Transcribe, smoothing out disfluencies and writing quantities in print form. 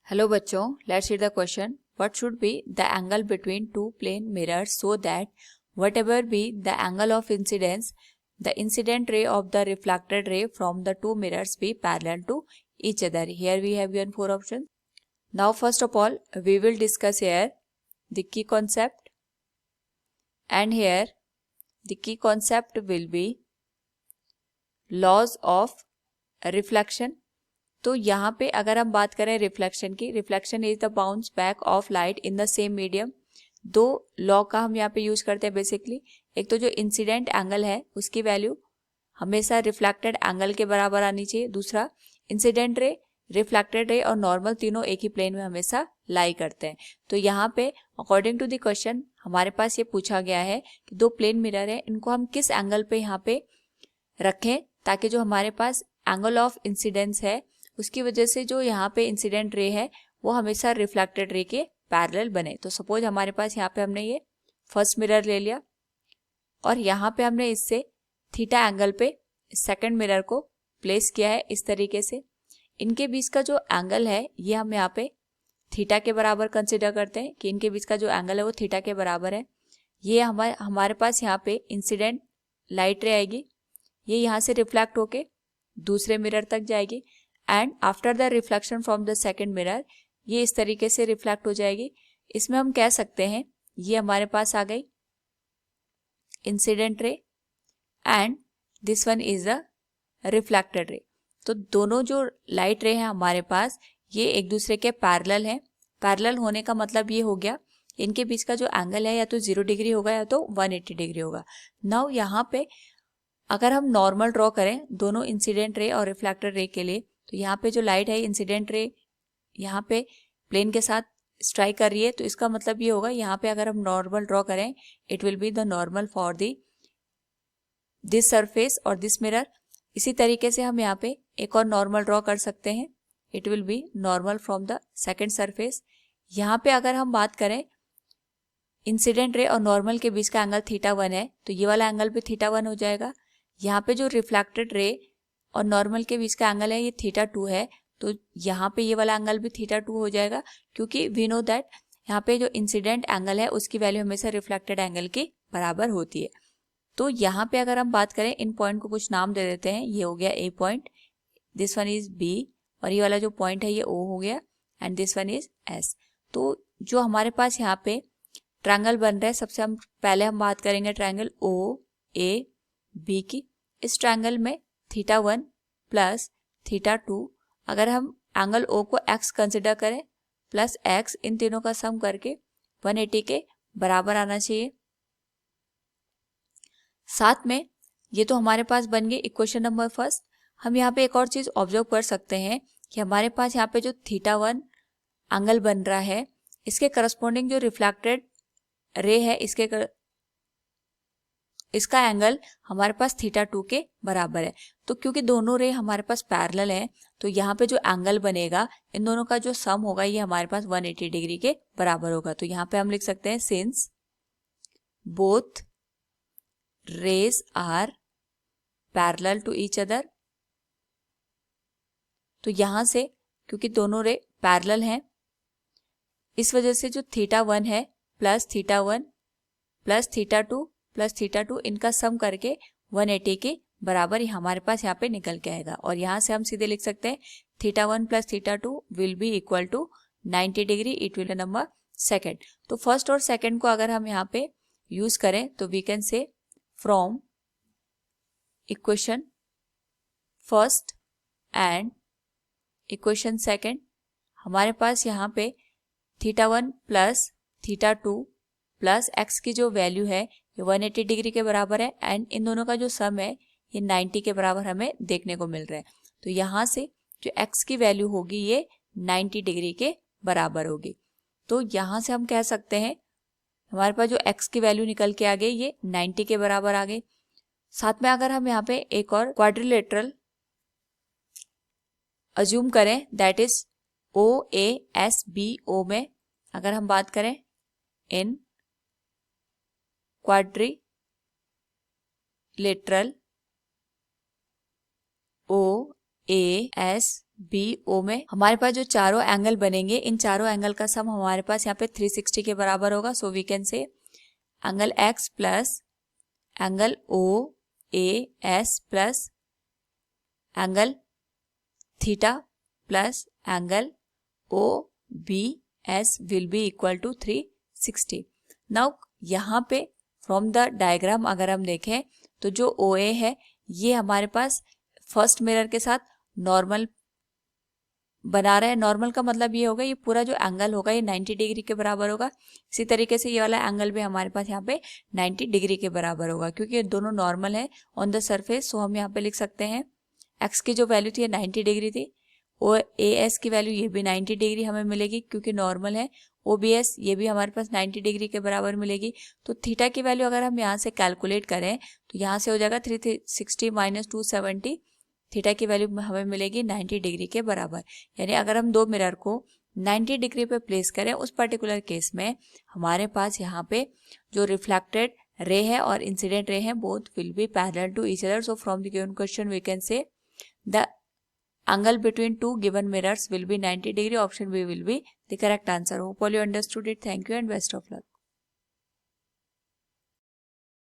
Hello बच्चों, let's read the question. What should be the angle between two plane mirrors so that whatever be the angle of incidence, the incident ray of the reflected ray from the two mirrors be parallel to each other. Here we have given four options. Now first of all we will discuss here the key concept, and here the key concept will be laws of reflection. तो यहाँ पे अगर हम बात करें reflection की, reflection is the bounce back of light in the same medium. दो law का हम यहाँ पे यूज करते हैं बेसिकली. एक तो जो इंसिडेंट एंगल है उसकी वैल्यू हमेशा रिफ्लेक्टेड एंगल के बराबर आनी चाहिए. दूसरा, इंसिडेंट रे, रिफ्लेक्टेड रे और नॉर्मल तीनों एक ही प्लेन में हमेशा लाई करते हैं. तो यहाँ पे अकॉर्डिंग टू द क्वेश्चन हमारे पास ये पूछा गया है कि दो प्लेन मिरर है, इनको हम किस एंगल पे यहाँ पे रखें ताकि जो हमारे पास एंगल ऑफ इंसिडेंस है उसकी वजह से जो यहाँ पे इंसिडेंट रे है वो हमेशा रिफ्लेक्टेड रे के पैरेलल बने. तो सपोज हमारे पास यहाँ पे हमने ये फर्स्ट मिरर ले लिया और यहाँ पे हमने इससे थीटा एंगल पे सेकंड मिरर को प्लेस किया है इस तरीके से. इनके बीच का जो एंगल है ये हम यहाँ पे थीटा के बराबर कंसिडर करते हैं कि इनके बीच का जो एंगल है वो थीटा के बराबर है. ये हमारे पास यहाँ पे इंसिडेंट लाइट रे आएगी, ये यहाँ से रिफ्लेक्ट होके दूसरे मिरर तक जाएगी and after the reflection from the second mirror ये इस तरीके से रिफ्लेक्ट हो जाएगी. इसमें हम कह सकते हैं ये हमारे पास आ गई incident ray and this one is the reflected ray. तो दोनों जो लाइट रे हैं हमारे पास ये एक दूसरे के पैरेलल हैं. पैरेलल होने का मतलब ये हो गया इनके बीच का जो एंगल है या तो 0 डिग्री होगा या तो 180 डिग्री होगा. नाउ यहाँ पे अगर हम नॉर्मल ड्रॉ करें दोनों इंसिडेंट रे और रिफ्लेक्टेड रे के लिए, तो यहाँ पे जो लाइट है इंसिडेंट रे यहाँ पे प्लेन के साथ स्ट्राइक कर रही है, तो इसका मतलब ये होगा यहाँ पे अगर हम नॉर्मल ड्रॉ करें it will be the normal for this surface और दिस मिरर. इसी तरीके से हम यहाँ पे एक और नॉर्मल ड्रॉ कर सकते हैं, it will be normal from the second surface. यहाँ पे अगर हम बात करें इंसिडेंट रे और नॉर्मल के बीच का एंगल θ1 है तो ये वाला एंगल भी θ1 हो जाएगा. यहाँ पे जो रिफ्लेक्टेड रे और नॉर्मल के बीच का एंगल है ये θ2 है, तो यहाँ पे ये वाला एंगल भी θ2 हो जाएगा क्योंकि वी नो दैट यहाँ पे जो इंसिडेंट एंगल है उसकी वैल्यू हमेशा रिफ्लेक्टेड एंगल के बराबर होती है. तो यहाँ पे अगर हम बात करें इन पॉइंट को कुछ नाम दे देते हैं. ये हो गया A point, this one is B और ये वाला जो पॉइंट है ये ओ हो गया and this one is S. तो जो हमारे पास यहाँ पे ट्रायंगल बन रहा है सबसे हम पहले हम बात करेंगे ट्रायंगल ओ ए बी की. इस ट्रायंगल में θ1 प्लस θ2, अगर हम एंगल ओ को x कंसिडर करें प्लस x, इन तीनों का सम करके 180 के बराबर आना चाहिए. साथ में ये तो हमारे पास बन गई इक्वेशन नंबर फर्स्ट. हम यहाँ पे एक और चीज ऑब्जर्व कर सकते हैं कि हमारे पास यहाँ पे जो θ1 एंगल बन रहा है इसके करस्पॉन्डिंग जो रिफ्लेक्टेड रे है इसका एंगल हमारे पास θ2 के बराबर है. तो क्योंकि दोनों रे हमारे पास पैरेलल है तो यहाँ पे जो एंगल बनेगा इन दोनों का जो सम होगा ये हमारे पास 180 डिग्री के बराबर होगा. तो यहाँ पे हम लिख सकते हैं since both rays are parallel to each other. तो यहाँ से क्योंकि दोनों रे पैरेलल हैं इस वजह से जो θ1 है प्लस θ1 प्लस θ2 प्लस θ2 इनका सम करके 180 के बराबर ही हमारे पास यहाँ पे निकल के आएगा. और यहाँ से हम सीधे लिख सकते हैं θ1 plus θ2 will be equal to 90 degree. It will number second. तो फर्स्ट और सेकेंड को अगर हम यहाँ पे यूज करें तो we can say from equation first and equation second हमारे पास यहाँ पे θ1 प्लस θ2 प्लस x की जो वैल्यू है ये 180 डिग्री के बराबर है एंड इन दोनों का जो सम है ये 90 के बराबर हमें देखने को मिल रहा है. तो यहाँ से जो x की वैल्यू होगी ये 90 डिग्री के बराबर होगी. तो यहाँ से हम कह सकते हैं हमारे पास जो x की वैल्यू निकल के आ गई ये 90 के बराबर आ गई. साथ में अगर हम यहाँ पे एक और क्वाड्रिलेटरल अज्यूम करें that is O A S B O में अगर हम बात करें in quadrilateral O A S B O में हमारे पास जो चारों एंगल बनेंगे, इन चारों एंगल का सम हमारे पास यहाँ पे 360 के बराबर होगा। So we can say angle x plus angle O A S plus angle theta plus angle O B S will be equal to 360। Now यहाँ पे फ्रॉम द डायग्राम अगर हम देखें तो जो ओ ए है ये हमारे पास फर्स्ट मिरर के साथ नॉर्मल बना रहे हैं। नॉर्मल का मतलब ये होगा ये पूरा जो एंगल होगा ये 90 डिग्री के बराबर होगा। इसी तरीके से ये वाला एंगल भी हमारे पास यहाँ पे 90 डिग्री के बराबर होगा, क्योंकि ये दोनों नॉर्मल है ऑन द सरफेस। सो हम यहाँ पे लिख सकते हैं एक्स की जो वैल्यू थी 90 डिग्री थी, ओ ए एस की वैल्यू ये भी 90 डिग्री हमें मिलेगी क्योंकि नॉर्मल है। ओ बी एस ये भी हमारे पास 90 डिग्री के बराबर मिलेगी। तो थीटा की वैल्यू अगर हम यहाँ से कैलकुलेट करें तो यहाँ से हो जाएगा 360 माइनस 270। थीटा की वैल्यू हमें मिलेगी 90 डिग्री के बराबर। यानी अगर हम दो मिरर को 90 डिग्री पे प्लेस करें उस पर्टिकुलर केस में हमारे पास यहाँ पे जो रिफ्लेक्टेड रे है और इंसिडेंट रे है both will be parallel to each other. So from the given question we can say the angle between two given mirrors will be 90 degree. Option B will be the correct answer. Hope all you understood it. Thank you and best of luck.